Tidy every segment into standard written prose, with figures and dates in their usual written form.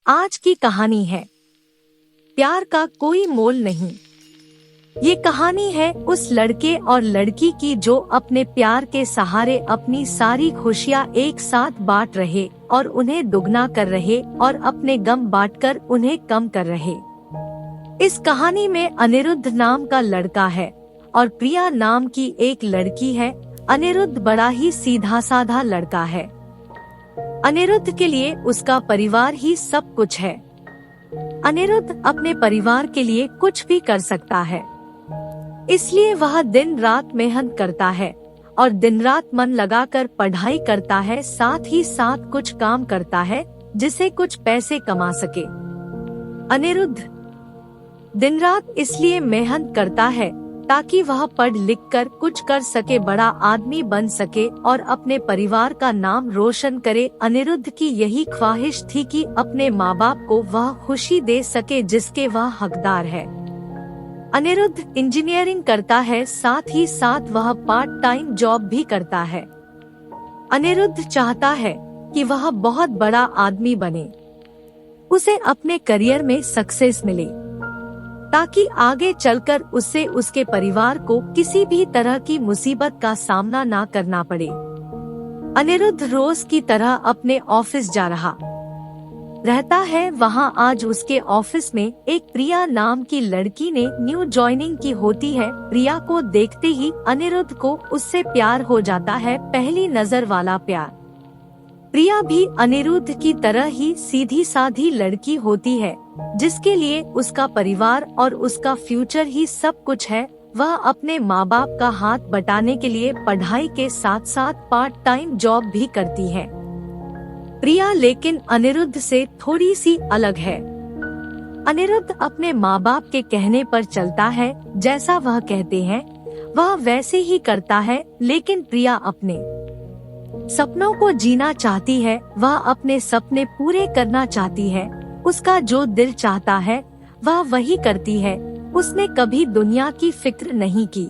आज की कहानी है प्यार का कोई मोल नहीं। ये कहानी है उस लड़के और लड़की की जो अपने प्यार के सहारे अपनी सारी खुशियाँ एक साथ बांट रहे और उन्हें दुगना कर रहे और अपने गम बांटकर उन्हें कम कर रहे। इस कहानी में अनिरुद्ध नाम का लड़का है और प्रिया नाम की एक लड़की है। अनिरुद्ध बड़ा ही सीधा साधा लड़का है। अनिरुद्ध के लिए उसका परिवार ही सब कुछ है। अनिरुद्ध अपने परिवार के लिए कुछ भी कर सकता है, इसलिए वह दिन रात मेहनत करता है और दिन रात मन लगाकर पढ़ाई करता है, साथ ही साथ कुछ काम करता है जिसे कुछ पैसे कमा सके। अनिरुद्ध दिन रात इसलिए मेहनत करता है ताकि वह पढ़ लिख कर कुछ कर सके, बड़ा आदमी बन सके और अपने परिवार का नाम रोशन करे। अनिरुद्ध की यही ख्वाहिश थी कि अपने माँ बाप को वह खुशी दे सके जिसके वह हकदार है। अनिरुद्ध इंजीनियरिंग करता है, साथ ही साथ वह पार्ट टाइम जॉब भी करता है। अनिरुद्ध चाहता है कि वह बहुत बड़ा आदमी बने, उसे अपने करियर में सक्सेस मिले ताकि आगे चलकर उससे उसके परिवार को किसी भी तरह की मुसीबत का सामना ना करना पड़े। अनिरुद्ध रोज की तरह अपने ऑफिस जा रहा रहता है। वहां आज उसके ऑफिस में एक प्रिया नाम की लड़की ने न्यू ज्वाइनिंग की होती है। प्रिया को देखते ही अनिरुद्ध को उससे प्यार हो जाता है, पहली नजर वाला प्यार। प्रिया भी अनिरुद्ध की तरह ही सीधी साधी लड़की होती है जिसके लिए उसका परिवार और उसका फ्यूचर ही सब कुछ है। वह अपने माँ बाप का हाथ बटाने के लिए पढ़ाई के साथ साथ पार्ट टाइम जॉब भी करती है। प्रिया लेकिन अनिरुद्ध से थोड़ी सी अलग है। अनिरुद्ध अपने माँ बाप के कहने पर चलता है, जैसा वह कहते हैं वह वैसे ही करता है, लेकिन प्रिया अपने सपनों को जीना चाहती है। वह अपने सपने पूरे करना चाहती है। उसका जो दिल चाहता है वह वही करती है। उसने कभी दुनिया की फिक्र नहीं की,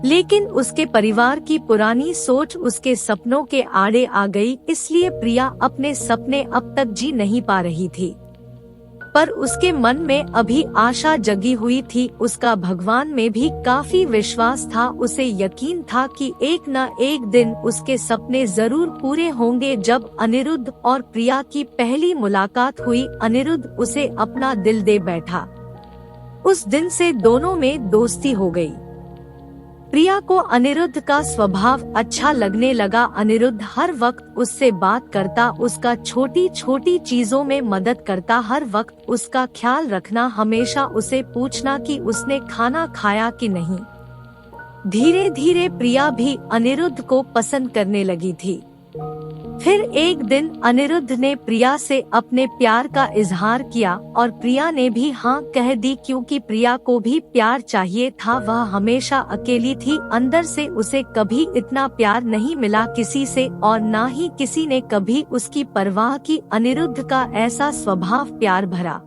लेकिन उसके परिवार की पुरानी सोच उसके सपनों के आड़े आ गई, इसलिए प्रिया अपने सपने अब तक जी नहीं पा रही थी। पर उसके मन में अभी आशा जगी हुई थी। उसका भगवान में भी काफी विश्वास था। उसे यकीन था कि एक न एक दिन उसके सपने जरूर पूरे होंगे। जब अनिरुद्ध और प्रिया की पहली मुलाकात हुई, अनिरुद्ध उसे अपना दिल दे बैठा। उस दिन से दोनों में दोस्ती हो गई। प्रिया को अनिरुद्ध का स्वभाव अच्छा लगने लगा। अनिरुद्ध हर वक्त उससे बात करता, उसका छोटी छोटी चीजों में मदद करता, हर वक्त उसका ख्याल रखना, हमेशा उसे पूछना कि उसने खाना खाया कि नहीं। धीरे धीरे प्रिया भी अनिरुद्ध को पसंद करने लगी थी। फिर एक दिन अनिरुद्ध ने प्रिया से अपने प्यार का इजहार किया और प्रिया ने भी हाँ कह दी, क्योंकि प्रिया को भी प्यार चाहिए था। वह हमेशा अकेली थी, अंदर से उसे कभी इतना प्यार नहीं मिला किसी से, और ना ही किसी ने कभी उसकी परवाह की। अनिरुद्ध का ऐसा स्वभाव प्यार भरा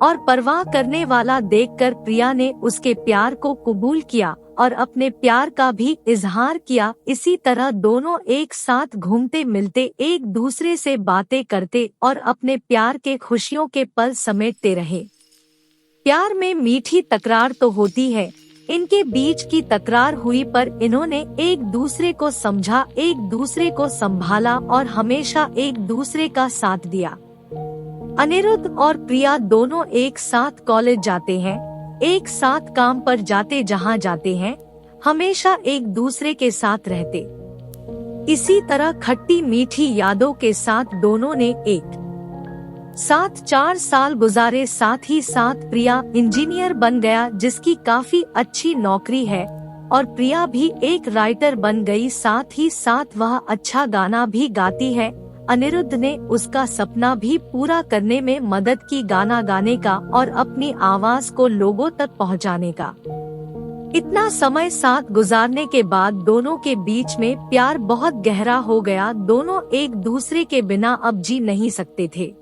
और परवाह करने वाला देखकर प्रिया ने उसके प्यार को कबूल किया और अपने प्यार का भी इजहार किया। इसी तरह दोनों एक साथ घूमते मिलते, एक दूसरे से बातें करते और अपने प्यार के खुशियों के पल समेटते रहे। प्यार में मीठी तकरार तो होती है। इनके बीच की तकरार हुई, पर इन्होंने एक दूसरे को समझा, एक दूसरे को संभाला और हमेशा एक दूसरे का साथ दिया। अनिरुद्ध और प्रिया दोनों एक साथ कॉलेज जाते हैं, एक साथ काम पर जाते, जहां जाते हैं हमेशा एक दूसरे के साथ रहते। इसी तरह खट्टी मीठी यादों के साथ दोनों ने एक साथ 4 साल गुजारे। साथ ही साथ प्रिया इंजीनियर बन गया, जिसकी काफी अच्छी नौकरी है, और प्रिया भी एक राइटर बन गई। साथ ही साथ वह अच्छा गाना भी गाती है। अनिरुद्ध ने उसका सपना भी पूरा करने में मदद की, गाना गाने का और अपनी आवाज को लोगों तक पहुंचाने का। इतना समय साथ गुजारने के बाद दोनों के बीच में प्यार बहुत गहरा हो गया। दोनों एक दूसरे के बिना अब जी नहीं सकते थे।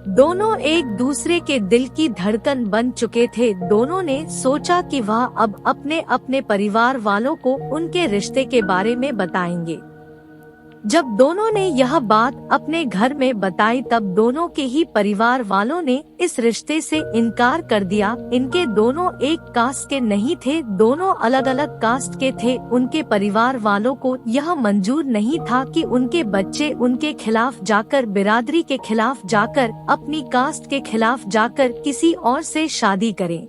दोनों एक दूसरे के दिल की धड़कन बन चुके थे। दोनों ने सोचा कि वह अब अपने अपने परिवार वालों को उनके रिश्ते के बारे में बताएंगे। जब दोनों ने यह बात अपने घर में बताई तब दोनों के ही परिवार वालों ने इस रिश्ते से इनकार कर दिया। इनके दोनों एक कास्ट के नहीं थे, दोनों अलग अलग कास्ट के थे। उनके परिवार वालों को यह मंजूर नहीं था कि उनके बच्चे उनके खिलाफ जाकर, बिरादरी के खिलाफ जाकर, अपनी कास्ट के खिलाफ जाकर किसी और से शादी करें।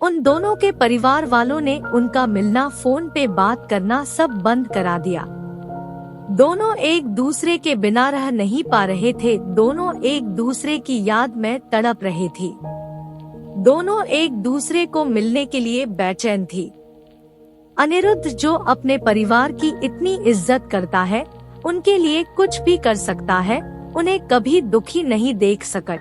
उन दोनों के परिवार वालों ने उनका मिलना, फोन पे बात करना सब बंद करा दिया। दोनों एक दूसरे के बिना रह नहीं पा रहे थे, दोनों एक दूसरे की याद में तड़प रहे थे, दोनों एक दूसरे को मिलने के लिए बेचैन थी। अनिरुद्ध जो अपने परिवार की इतनी इज्जत करता है, उनके लिए कुछ भी कर सकता है, उन्हें कभी दुखी नहीं देख सकता।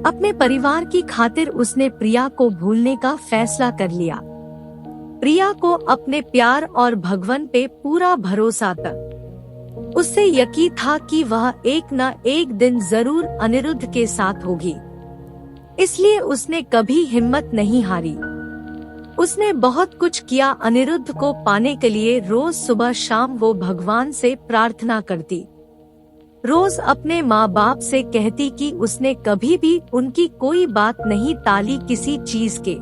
अपने परिवार की खातिर उसने प्रिया को भूलने का फैसला कर लिया। प्रिया को अपने प्यार और भगवान पे पूरा भरोसा था। उससे यकीन था कि वह एक न एक दिन जरूर अनिरुद्ध के साथ होगी, इसलिए उसने कभी हिम्मत नहीं हारी। उसने बहुत कुछ किया अनिरुद्ध को पाने के लिए। रोज सुबह शाम वो भगवान से प्रार्थना करती, रोज अपने माँ बाप से कहती कि उसने कभी भी उनकी कोई बात नहीं टाली, किसी चीज के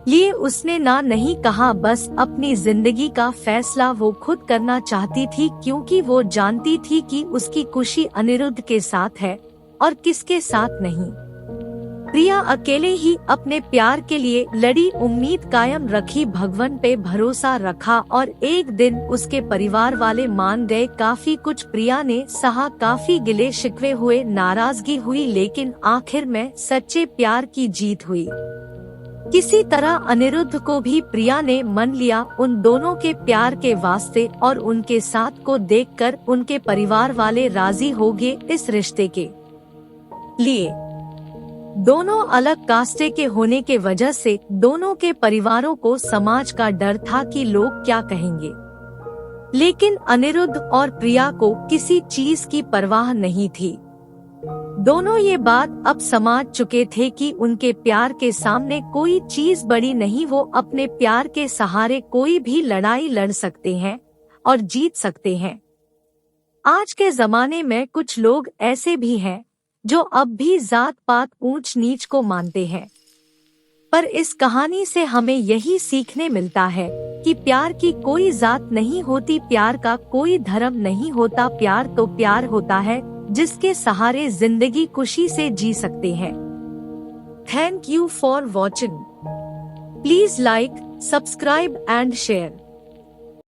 लिए उसने ना नहीं कहा। बस अपनी जिंदगी का फैसला वो खुद करना चाहती थी, क्योंकि वो जानती थी कि उसकी खुशी अनिरुद्ध के साथ है और किसके साथ नहीं। प्रिया अकेले ही अपने प्यार के लिए लड़ी, उम्मीद कायम रखी, भगवान पे भरोसा रखा और एक दिन उसके परिवार वाले मान गए। काफी कुछ प्रिया ने सहा, काफी गिले शिकवे हुए, नाराजगी हुई, लेकिन आखिर में सच्चे प्यार की जीत हुई। किसी तरह अनिरुद्ध को भी प्रिया ने मन लिया। उन दोनों के प्यार के वास्ते और उनके साथ को देखकर उनके परिवार वाले राजी हो गए इस रिश्ते के लिए। दोनों अलग कास्टे के होने के वजह से दोनों के परिवारों को समाज का डर था कि लोग क्या कहेंगे, लेकिन अनिरुद्ध और प्रिया को किसी चीज की परवाह नहीं थी। दोनों ये बात अब समझ चुके थे कि उनके प्यार के सामने कोई चीज बड़ी नहीं, वो अपने प्यार के सहारे कोई भी लड़ाई लड़ सकते हैं और जीत सकते हैं। आज के जमाने में कुछ लोग ऐसे भी हैं जो अब भी जात पात ऊंच नीच को मानते हैं, पर इस कहानी से हमें यही सीखने मिलता है कि प्यार की कोई जात नहीं होती, प्यार का कोई धर्म नहीं होता। प्यार तो प्यार होता है जिसके सहारे जिंदगी खुशी से जी सकते हैं। Thank you for watching. Please like, subscribe and share.